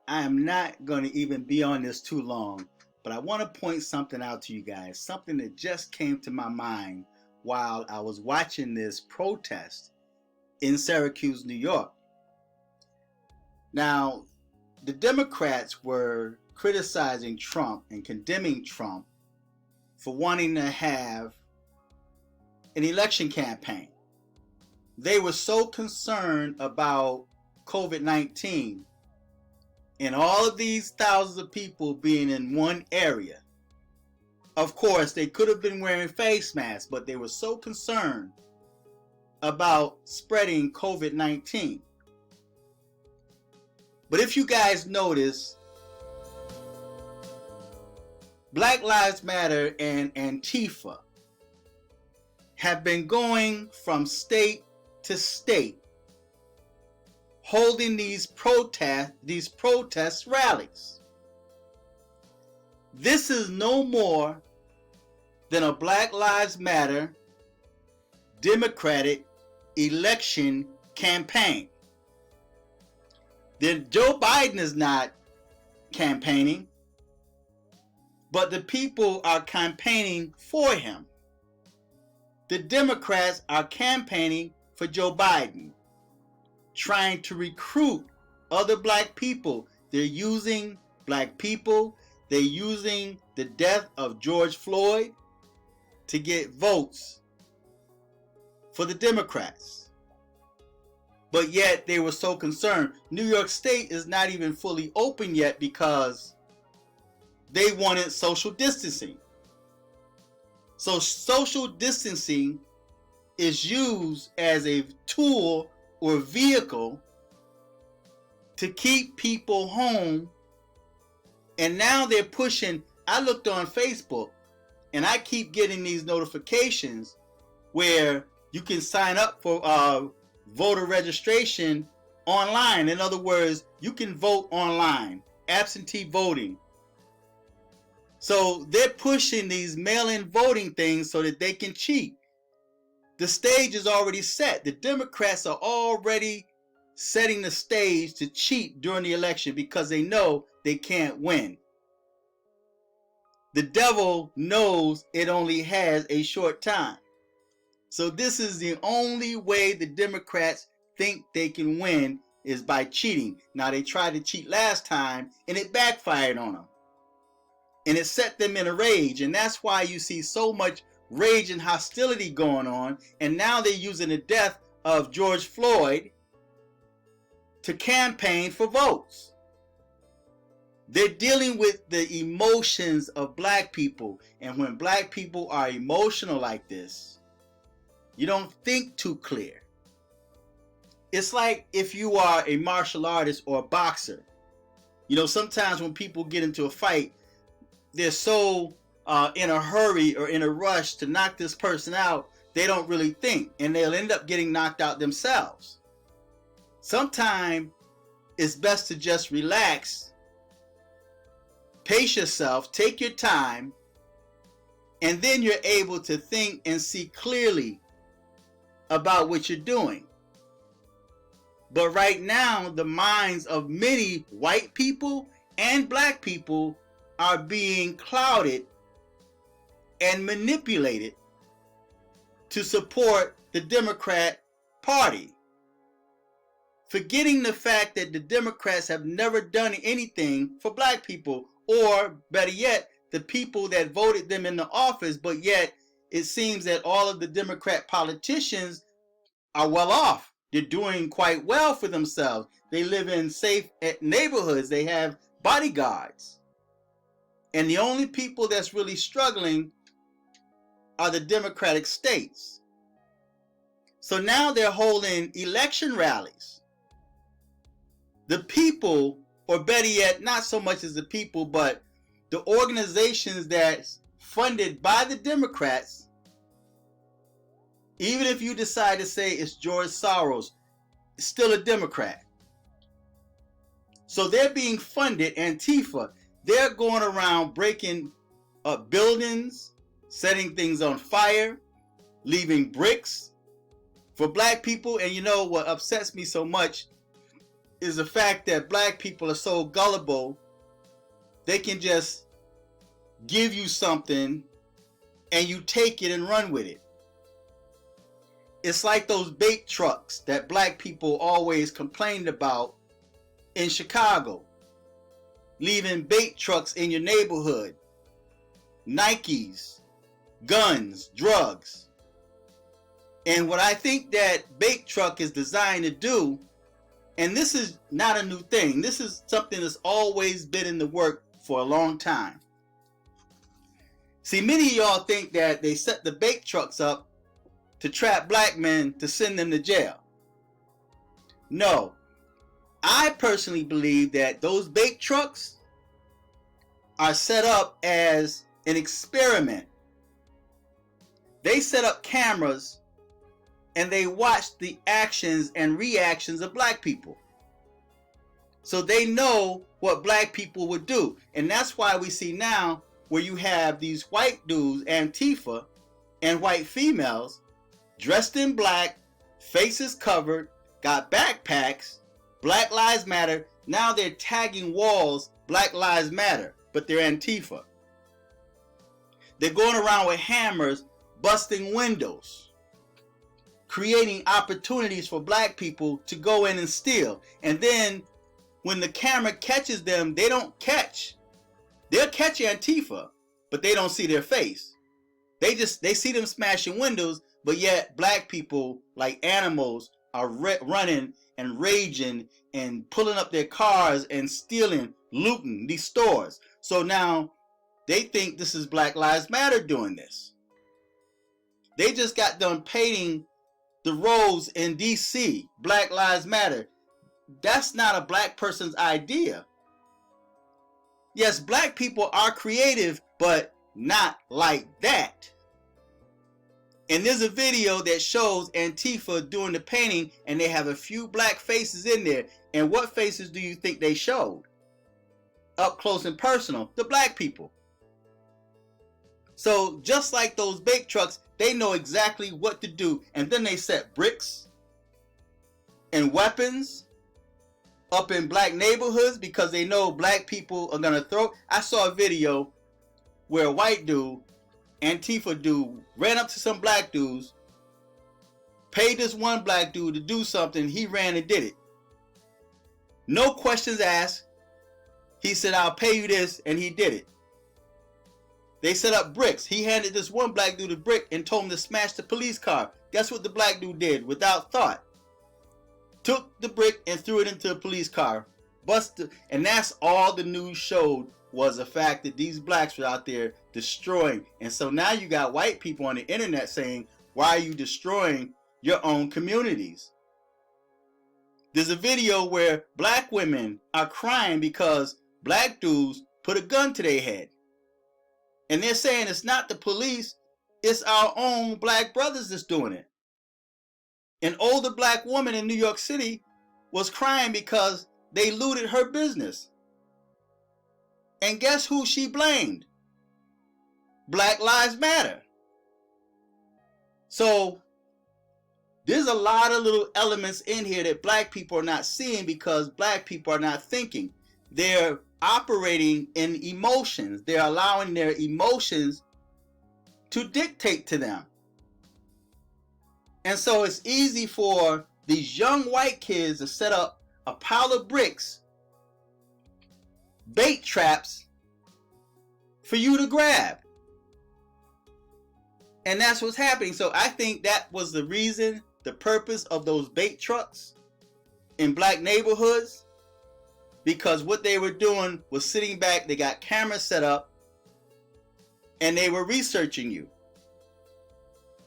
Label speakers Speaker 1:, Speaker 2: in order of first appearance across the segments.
Speaker 1: I am not going to even be on this too long, but I want to point something out to you guys, something that just came to my mind while I was watching this protest in Syracuse, New York. Now, the Democrats were criticizing Trump and condemning Trump for wanting to have an election campaign. They were so concerned about COVID-19 and all of these thousands of people being in one area. Of course, they could have been wearing face masks, but they were so concerned about spreading COVID-19. But if you guys notice, Black Lives Matter and Antifa have been going from state to state holding these protest rallies. This is no more than a Black Lives Matter Democratic election campaign. Then Joe Biden is not campaigning, but the people are campaigning for him. The Democrats are campaigning for Joe Biden, trying to recruit other black people. They're using black people. They're using the death of George Floyd to get votes for the Democrats. But yet they were so concerned. New York State is not even fully open yet because they wanted social distancing. So social distancing is used as a tool or vehicle to keep people home. And now they're pushing. I looked on Facebook and I keep getting these notifications where you can sign up for voter registration online. In other words, you can vote online, absentee voting. So they're pushing these mail-in voting things so that they can cheat. The stage is already set. The Democrats are already setting the stage to cheat during the election because they know they can't win. The devil knows it only has a short time. So this is the only way the Democrats think they can win is by cheating. Now they tried to cheat last time and it backfired on them. And it set them in a rage. And that's why you see so much rage and hostility going on. And now they're using the death of George Floyd to campaign for votes. They're dealing with the emotions of black people. And when black people are emotional like this, you don't think too clear. It's like if you are a martial artist or a boxer. You know, sometimes when people get into a fight, they're so in a hurry or in a rush to knock this person out, they don't really think, and they'll end up getting knocked out themselves. Sometimes it's best to just relax, pace yourself, take your time, and then you're able to think and see clearly about what you're doing. But right now, the minds of many white people and black people are being clouded and manipulated to support the Democrat Party, forgetting the fact that the Democrats have never done anything for black people, or better yet, the people that voted them into office. But yet it seems that all of the Democrat politicians are well off. They're doing quite well for themselves. They live in safe neighborhoods. They have bodyguards. And the only people that's really struggling are the Democratic states. So now they're holding election rallies. The people, or better yet, not so much as the people, but the organizations that's funded by the Democrats, even if you decide to say it's George Soros, it's still a Democrat. So they're being funded, Antifa. They're going around breaking up buildings, setting things on fire, leaving bricks for black people. And you know what upsets me so much is the fact that black people are so gullible, they can just give you something and you take it and run with it. It's like those bait trucks that black people always complained about in Chicago. Leaving bait trucks in your neighborhood. Nikes, guns, drugs. And what I think that bait truck is designed to do, and this is not a new thing, this is something that's always been in the work for a long time. See, many of y'all think that they set the bait trucks up to trap black men to send them to jail. No. I personally believe that those bait trucks are set up as an experiment. They set up cameras and they watch the actions and reactions of black people. So they know what black people would do. And that's why we see now where you have these white dudes, Antifa, and white females dressed in black, faces covered, got backpacks, Black Lives Matter. Now they're tagging walls, Black Lives Matter, but they're Antifa. They're going around with hammers, busting windows, creating opportunities for black people to go in and steal. And then when the camera catches them, they don't catch. They'll catch Antifa, but they don't see their face. They see them smashing windows, but yet black people, like animals, are running and raging and pulling up their cars and stealing, looting these stores. So now they think this is Black Lives Matter doing this. They just got done painting the roads in DC, Black Lives Matter. That's not a black person's idea. Yes, black people are creative, but not like that. And there's a video that shows Antifa doing the painting, and they have a few black faces in there. And what faces do you think they showed? Up close and personal, the black people. So just like those bait trucks, they know exactly what to do. And then they set bricks and weapons up in black neighborhoods because they know black people are gonna throw. I saw a video where a white dude, Antifa dude, ran up to some black dudes, paid this one black dude to do something, he ran and did it. No questions asked. He said, "I'll pay you this," and he did it. They set up bricks. He handed this one black dude a brick and told him to smash the police car. Guess what the black dude did without thought? Took the brick and threw it into a police car. Busted. And that's all the news showed, was the fact that these blacks were out there destroying. And so now you got white people on the internet saying, why are you destroying your own communities? There's a video where black women are crying because black dudes put a gun to their head. And they're saying it's not the police, it's our own black brothers that's doing it. An older black woman in New York City was crying because they looted her business. And guess who she blamed? Black Lives Matter. So there's a lot of little elements in here that black people are not seeing because black people are not thinking. They're operating in emotions. They're allowing their emotions to dictate to them. And so it's easy for these young white kids to set up a pile of bricks, bait traps for you to grab. And that's what's happening. So I think that was the reason, the purpose of those bait trucks in black neighborhoods, because what they were doing was sitting back, they got cameras set up, and they were researching you.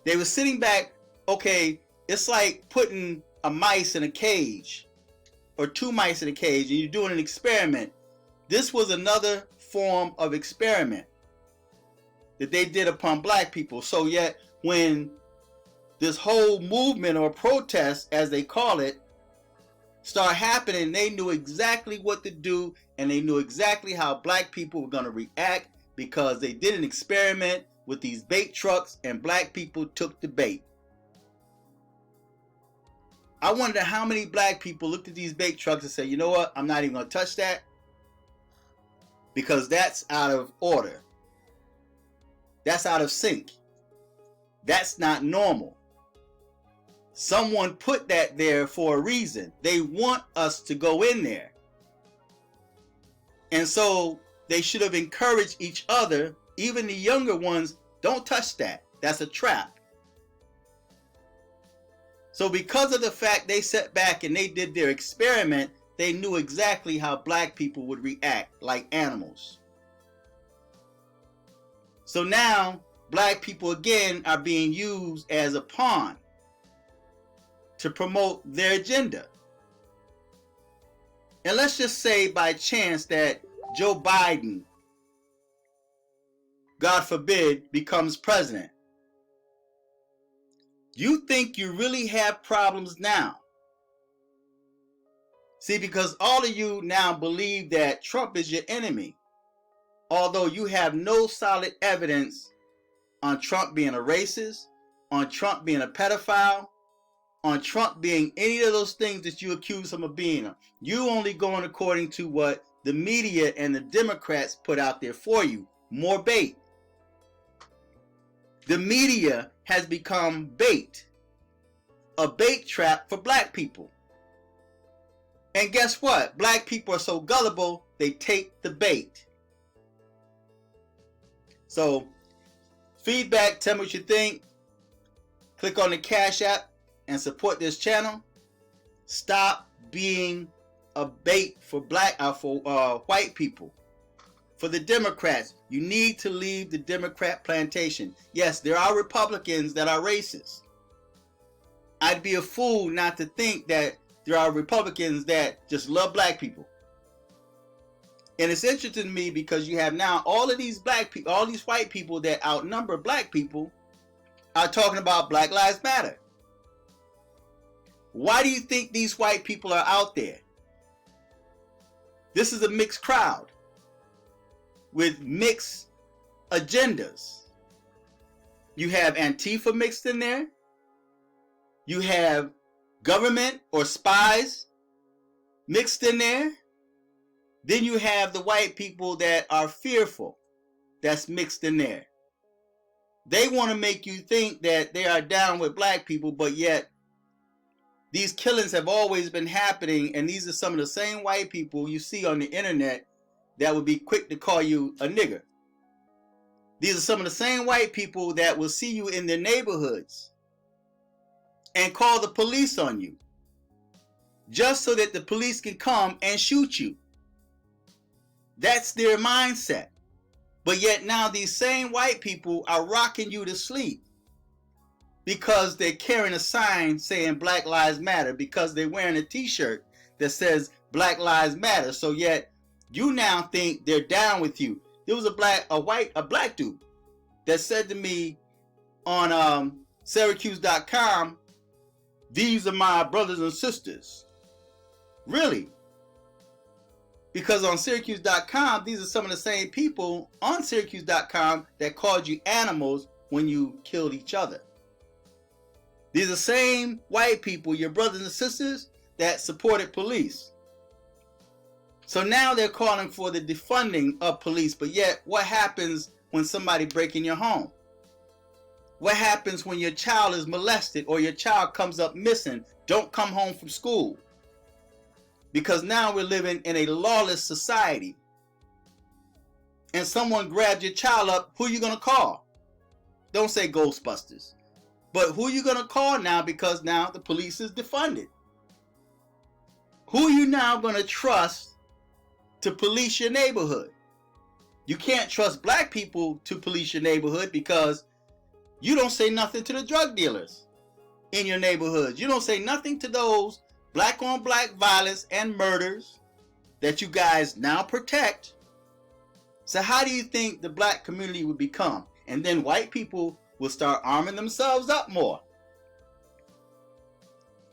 Speaker 1: They were sitting back, okay, it's like putting a mice in a cage, or two mice in a cage, and you're doing an experiment. This was another form of experiment that they did upon black people. So yet when this whole movement or protest, as they call it, start happening, they knew exactly what to do, and they knew exactly how black people were going to react because they did an experiment with these bait trucks and black people took the bait. I wonder how many black people looked at these bait trucks and said, you know what, I'm not even going to touch that because that's out of order. That's out of sync. That's not normal. Someone put that there for a reason. They want us to go in there. And so they should have encouraged each other, even the younger ones, don't touch that. That's a trap. So because of the fact they sat back and they did their experiment, they knew exactly how black people would react, like animals. So now black people again are being used as a pawn to promote their agenda. And let's just say by chance that Joe Biden, God forbid, becomes president. You think you really have problems now? See, because all of you now believe that Trump is your enemy, although you have no solid evidence on Trump being a racist, on Trump being a pedophile, on Trump being any of those things that you accuse him of being. You only going according to what the media and the Democrats put out there for you. More bait. The media has become bait. A bait trap for black people. And guess what? Black people are so gullible, they take the bait. So, feedback, tell me what you think. Click on the Cash App and support this channel. Stop being a bait for white people. For the Democrats, you need to leave the Democrat plantation. Yes, there are Republicans that are racist. I'd be a fool not to think that there are Republicans that just love black people. And it's interesting to me because you have now all of these black people, all these white people that outnumber black people are talking about Black Lives Matter. Why do you think these white people are out there? This is a mixed crowd with mixed agendas. You have Antifa mixed in there. You have government or spies mixed in there. Then you have the white people that are fearful. That's mixed in there. They want to make you think that they are down with black people, but yet these killings have always been happening, and these are some of the same white people you see on the internet that would be quick to call you a nigger. These are some of the same white people that will see you in their neighborhoods and call the police on you just so that the police can come and shoot you. That's their mindset. But yet now these same white people are rocking you to sleep because they're carrying a sign saying Black Lives Matter, because they're wearing a t-shirt that says Black Lives Matter. So yet you now think they're down with you. There was a black dude that said to me on Syracuse.com, "These are my brothers and sisters." Really? Because on Syracuse.com, these are some of the same people on Syracuse.com that called you animals when you killed each other. These are the same white people, your brothers and sisters, that supported police. So now they're calling for the defunding of police, but yet what happens when somebody breaks in your home? What happens when your child is molested or your child comes up missing, don't come home from school? Because now we're living in a lawless society. And someone grabs your child up, who are you going to call? Don't say Ghostbusters. But who are you going to call now, because now the police is defunded? Who are you now going to trust to police your neighborhood? You can't trust black people to police your neighborhood because you don't say nothing to the drug dealers in your neighborhood. You don't say nothing to those black on black violence and murders that you guys now protect. So how do you think the black community would become? And then white people will start arming themselves up more.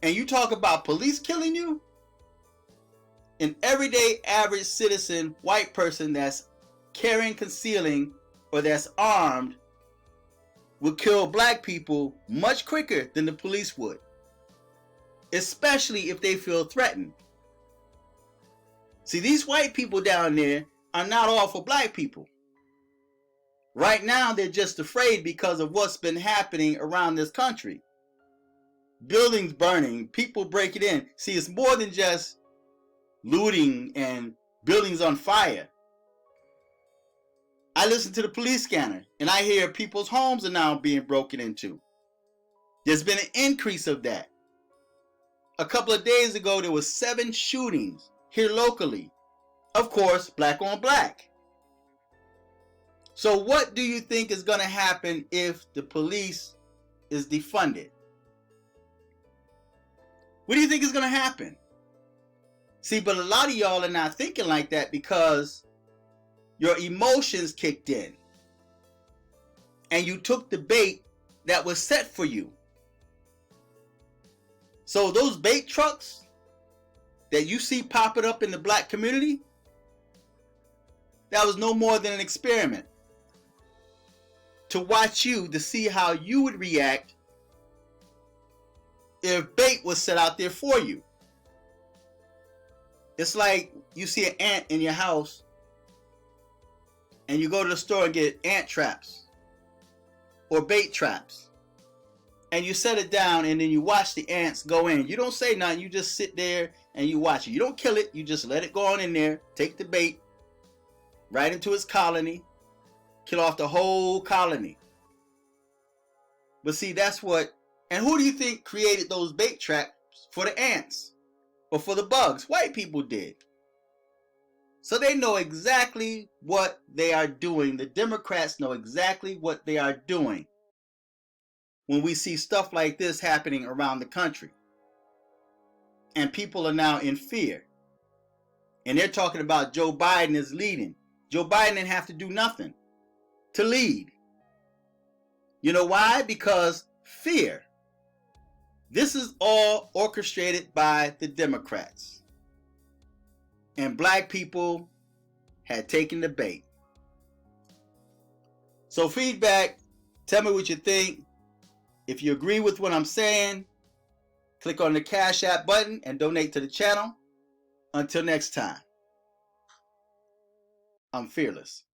Speaker 1: And you talk about police killing you? An everyday average citizen, white person that's carrying, concealing, or that's armed would kill black people much quicker than the police would. especially if they feel threatened. See, these white people down there are not all for black people. Right now, they're just afraid because of what's been happening around this country. Buildings burning, people breaking in. See, it's more than just looting and buildings on fire. I listen to the police scanner and I hear people's homes are now being broken into. There's been an increase of that. A couple of days ago, there was 7 shootings here locally. Of course, black on black. So what do you think is going to happen if the police is defunded? What do you think is going to happen? See, but a lot of y'all are not thinking like that because your emotions kicked in. And you took the bait that was set for you. So those bait trucks that you see popping up in the black community, that was no more than an experiment to watch you, to see how you would react if bait was set out there for you. It's like you see an ant in your house and you go to the store and get ant traps or bait traps. And you set it down and then you watch the ants go in. You don't say nothing. You just sit there and you watch it. You don't kill it. You just let it go on in there. Take the bait right into its colony. Kill off the whole colony. But see, that's what... And who do you think created those bait traps for the ants? Or for the bugs? White people did. So they know exactly what they are doing. The Democrats know exactly what they are doing when we see stuff like this happening around the country. And people are now in fear. And they're talking about Joe Biden is leading. Joe Biden didn't have to do nothing to lead. You know why? Because fear. This is all orchestrated by the Democrats. And black people had taken the bait. So feedback, tell me what you think. If you agree with what I'm saying, click on the Cash App button and donate to the channel. Until next time, I'm fearless.